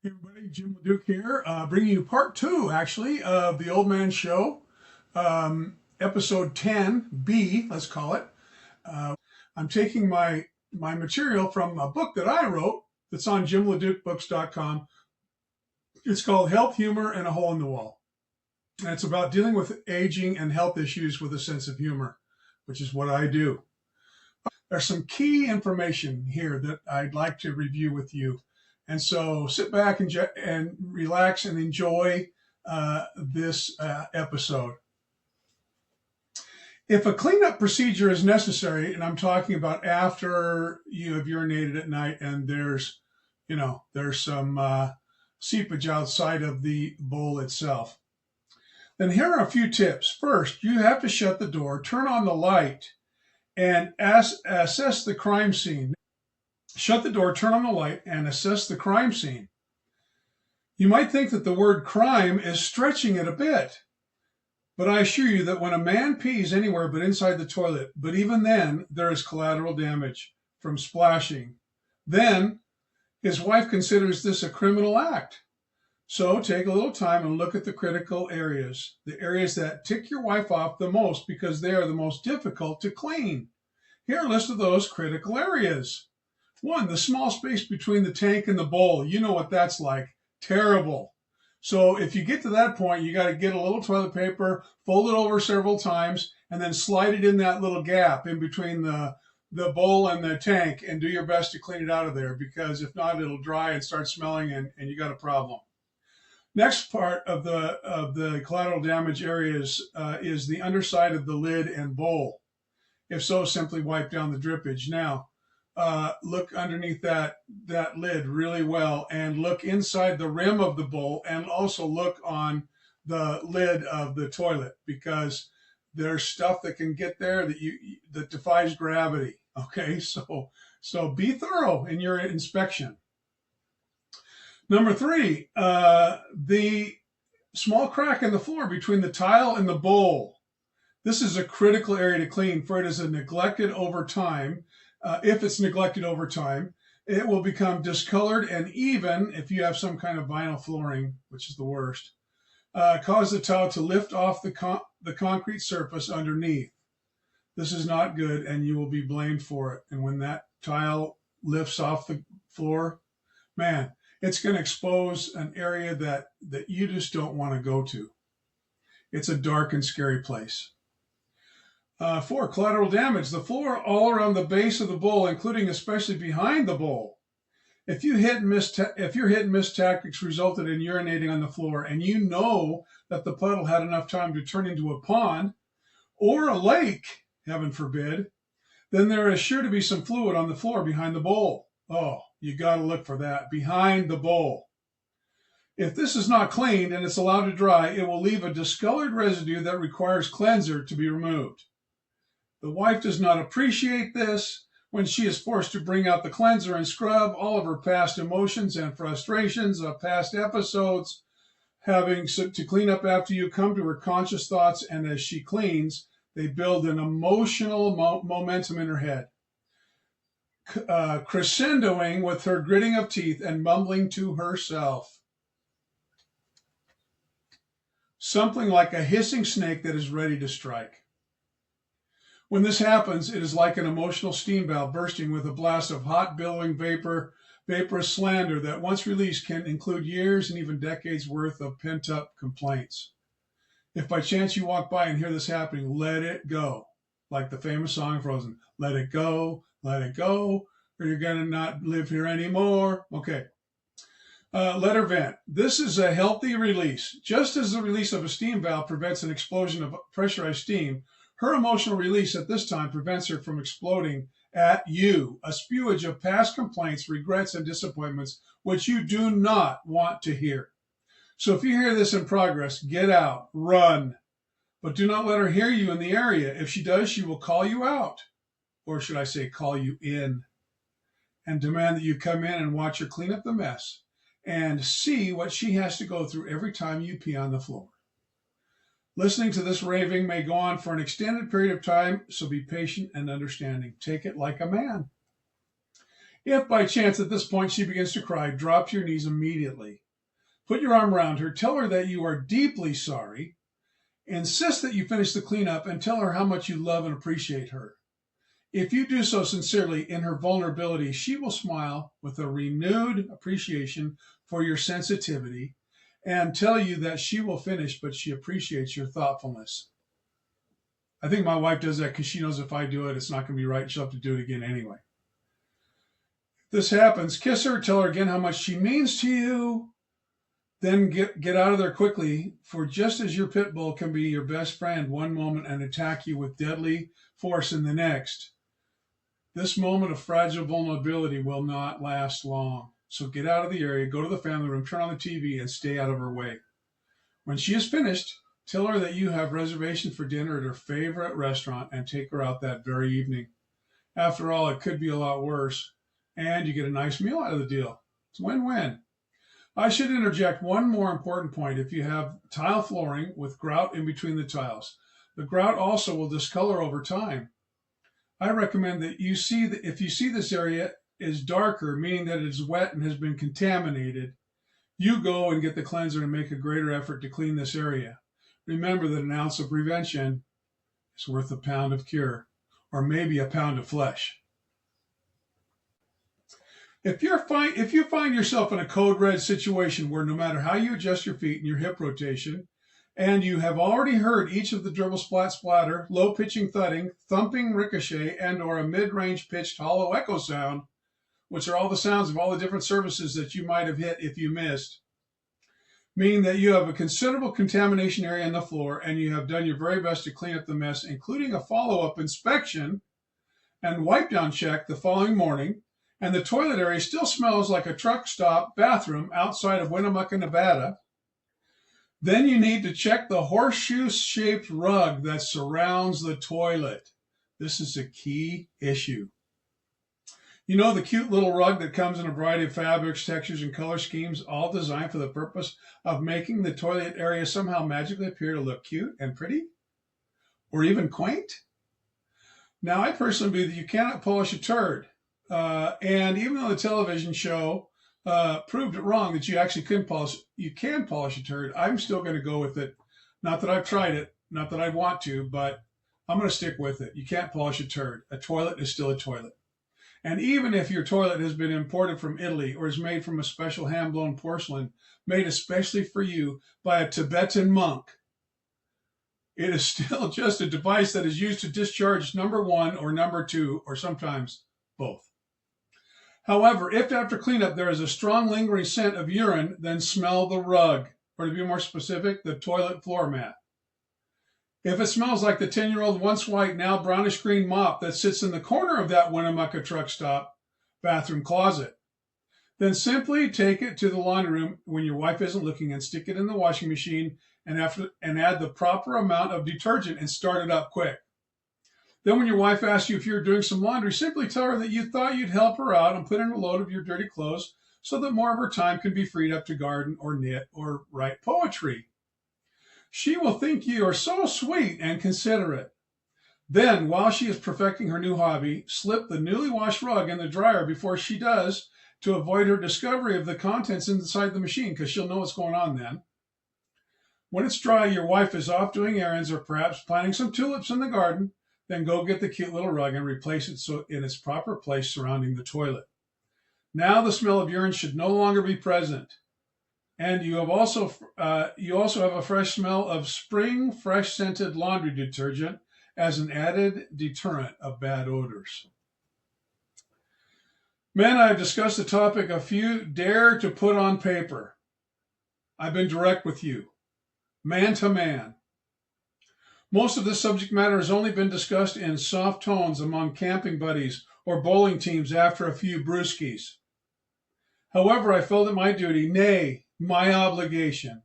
Hey everybody, Jim LeDuc here, bringing you part two, actually, of the Old Man Show, episode 10B, let's call it. I'm taking my material from a book that I wrote that's on jimleducbooks.com. It's called Health, Humor, and a Hole in the Wall. And it's about dealing with aging and health issues with a sense of humor, which is what I do. There's some key information here that I'd like to review with you. And so sit back and relax and enjoy this episode. If a cleanup procedure is necessary, and I'm talking about after you have urinated at night and there's some seepage outside of the bowl itself, then here are a few tips. First, you have to shut the door, turn on the light, and assess the crime scene. Shut the door, turn on the light, and assess the crime scene. You might think that the word crime is stretching it a bit, but I assure you that when a man pees anywhere but inside the toilet, but even then, there is collateral damage from splashing. Then, his wife considers this a criminal act. So take a little time and look at the critical areas, the areas that tick your wife off the most because they are the most difficult to clean. Here are a list of those critical areas. 1, the small space between the tank and the bowl. You know what that's like. Terrible. So if you get to that point, you got to get a little toilet paper, fold it over several times, and then slide it in that little gap in between the bowl and the tank and do your best to clean it out of there, because if not, it'll dry and start smelling and you got a problem. Next part of the collateral damage areas is the underside of the lid and bowl. If so, simply wipe down the drippage. Now, look underneath that lid really well and look inside the rim of the bowl and also look on the lid of the toilet, because there's stuff that can get there that defies gravity. Okay, so be thorough in your inspection. Number 3, the small crack in the floor between the tile and the bowl. This is a critical area to clean, for it is neglected over time. If it's neglected over time, it will become discolored, and even if you have some kind of vinyl flooring, which is the worst, cause the tile to lift off the concrete surface underneath. This is not good, and you will be blamed for it. And when that tile lifts off the floor, man, it's going to expose an area that you just don't want to go to. It's a dark and scary place. 4, collateral damage. The floor all around the base of the bowl, including especially behind the bowl. If your hit and miss tactics resulted in urinating on the floor, and you know that the puddle had enough time to turn into a pond or a lake, heaven forbid, then there is sure to be some fluid on the floor behind the bowl. Oh, you got to look for that behind the bowl. If this is not cleaned and it's allowed to dry, it will leave a discolored residue that requires cleanser to be removed. The wife does not appreciate this when she is forced to bring out the cleanser and scrub all of her past emotions and frustrations of past episodes, having to clean up after you come to her conscious thoughts, and as she cleans, they build an emotional momentum in her head, crescendoing with her gritting of teeth and mumbling to herself. Something like a hissing snake that is ready to strike. When this happens, it is like an emotional steam valve bursting with a blast of hot, billowing vaporous slander that, once released, can include years and even decades worth of pent-up complaints. If by chance you walk by and hear this happening, let it go. Like the famous song Frozen, let it go, or you're going to not live here anymore. Okay. Let her vent. This is a healthy release. Just as the release of a steam valve prevents an explosion of pressurized steam, her emotional release at this time prevents her from exploding at you, a spewage of past complaints, regrets, and disappointments, which you do not want to hear. So if you hear this in progress, get out, run. But do not let her hear you in the area. If she does, she will call you out, or should I say call you in, and demand that you come in and watch her clean up the mess and see what she has to go through every time you pee on the floor. Listening to this raving may go on for an extended period of time, so be patient and understanding. Take it like a man. If by chance at this point she begins to cry, drop to your knees immediately. Put your arm around her, tell her that you are deeply sorry, insist that you finish the cleanup, and tell her how much you love and appreciate her. If you do so sincerely in her vulnerability, she will smile with a renewed appreciation for your sensitivity and tell you that she will finish, but she appreciates your thoughtfulness. I think my wife does that because she knows if I do it, it's not going to be right. She'll have to do it again anyway. If this happens, kiss her, tell her again how much she means to you, then get out of there quickly, for just as your pit bull can be your best friend one moment and attack you with deadly force in the next, this moment of fragile vulnerability will not last long. So get out of the area, go to the family room, turn on the TV, and stay out of her way. When she is finished, tell her that you have reservations for dinner at her favorite restaurant and take her out that very evening. After all, it could be a lot worse, and you get a nice meal out of the deal. It's win-win. I should interject one more important point. If you have tile flooring with grout in between the tiles, the grout also will discolor over time. I recommend that if you see this area is darker, meaning that it is wet and has been contaminated, you go and get the cleanser and make a greater effort to clean this area. Remember that an ounce of prevention is worth a pound of cure, or maybe a pound of flesh. If you find yourself in a code red situation where no matter how you adjust your feet and your hip rotation, and you have already heard each of the dribble, splat, splatter, low pitching thudding, thumping ricochet, and or a mid-range pitched hollow echo sound, which are all the sounds of all the different surfaces that you might have hit if you missed, meaning that you have a considerable contamination area on the floor and you have done your very best to clean up the mess, including a follow-up inspection and wipe-down check the following morning, and the toilet area still smells like a truck stop bathroom outside of Winnemucca, Nevada, then you need to check the horseshoe-shaped rug that surrounds the toilet. This is a key issue. You know the cute little rug that comes in a variety of fabrics, textures, and color schemes, all designed for the purpose of making the toilet area somehow magically appear to look cute and pretty? Or even quaint? Now, I personally believe that you cannot polish a turd. And even though the television show proved it wrong that you actually can polish a turd, I'm still going to go with it. Not that I've tried it, not that I want to, but I'm going to stick with it. You can't polish a turd. A toilet is still a toilet. And even if your toilet has been imported from Italy or is made from a special hand-blown porcelain made especially for you by a Tibetan monk, it is still just a device that is used to discharge number one or number two, or sometimes both. However, if after cleanup there is a strong lingering scent of urine, then smell the rug, or to be more specific, the toilet floor mat. If it smells like the 10-year-old once white, now brownish green mop that sits in the corner of that Winnemucca truck stop bathroom closet, then simply take it to the laundry room when your wife isn't looking and stick it in the washing machine and add the proper amount of detergent and start it up quick. Then when your wife asks you if you're doing some laundry, simply tell her that you thought you'd help her out and put in a load of your dirty clothes so that more of her time can be freed up to garden or knit or write poetry. She will think you are so sweet and considerate. Then, while she is perfecting her new hobby, slip the newly washed rug in the dryer before she does to avoid her discovery of the contents inside the machine, because she'll know what's going on then. When it's dry, your wife is off doing errands or perhaps planting some tulips in the garden. Then go get the cute little rug and replace it so in its proper place surrounding the toilet. Now the smell of urine should no longer be present. And you also have a fresh smell of spring, fresh scented laundry detergent as an added deterrent of bad odors. Men, I've discussed the topic a few dare to put on paper. I've been direct with you, man to man. Most of this subject matter has only been discussed in soft tones among camping buddies or bowling teams after a few brewskis. However, I felt it my duty, nay, my obligation,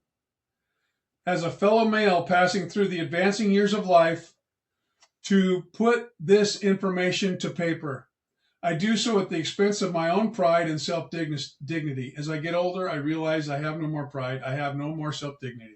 as a fellow male passing through the advancing years of life, to put this information to paper. I do so at the expense of my own pride and self-dignity. As I get older, I realize I have no more pride. I have no more self-dignity.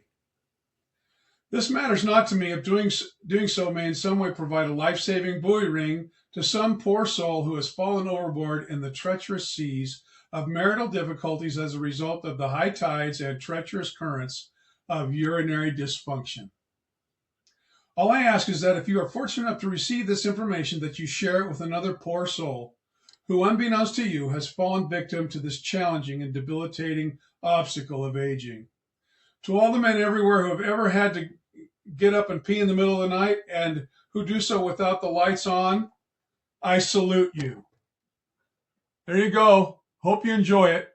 This matters not to me if doing so may in some way provide a life-saving buoy ring to some poor soul who has fallen overboard in the treacherous seas of marital difficulties as a result of the high tides and treacherous currents of urinary dysfunction. All I ask is that if you are fortunate enough to receive this information, that you share it with another poor soul who, unbeknownst to you, has fallen victim to this challenging and debilitating obstacle of aging. To all the men everywhere who have ever had to get up and pee in the middle of the night and who do so without the lights on, I salute you. There you go. Hope you enjoy it.